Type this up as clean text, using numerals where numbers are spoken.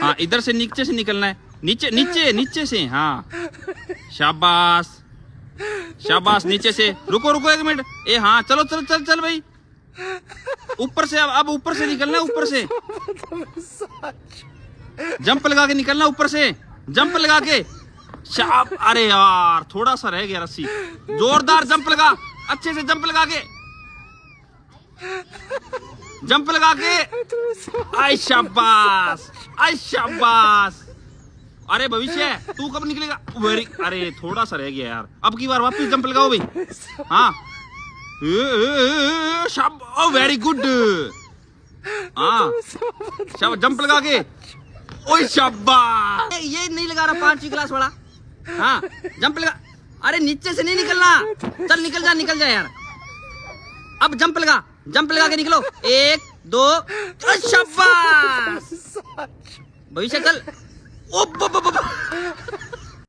हाँ इधर से नीचे से निकलना है, नीचे नीचे नीचे से। हाँ शाबाश शाबाश, नीचे से। रुको रुको एक मिनट, ए हाँ चलो चलो चल चल भाई, ऊपर से। अब ऊपर से निकलना है, ऊपर से जंप लगा के निकलना, ऊपर से जंप लगा के। अरे यार थोड़ा सा रह गया रस्सी, जोरदार जंप लगा, अच्छे से जंप लगा के, जंप लगा के। आई शाबाश आई शाबाश। अरे भविष्य तू कब निकलेगा? वेरी, अरे थोड़ा सा रह गया यार, अब की बार वापस जंप लगाओ भाई। हाँ शाबाश, वेरी गुड। हाँ जंप लगा के, ओए शाबाश। ये नहीं लगा रहा 5वीं क्लास वाला। हाँ जंप लगा, अरे नीचे से नहीं निकलना, चल निकल जा यार। अब जंप लगा के निकलो, 1 2 शाबाश। भविष्य चल। ओ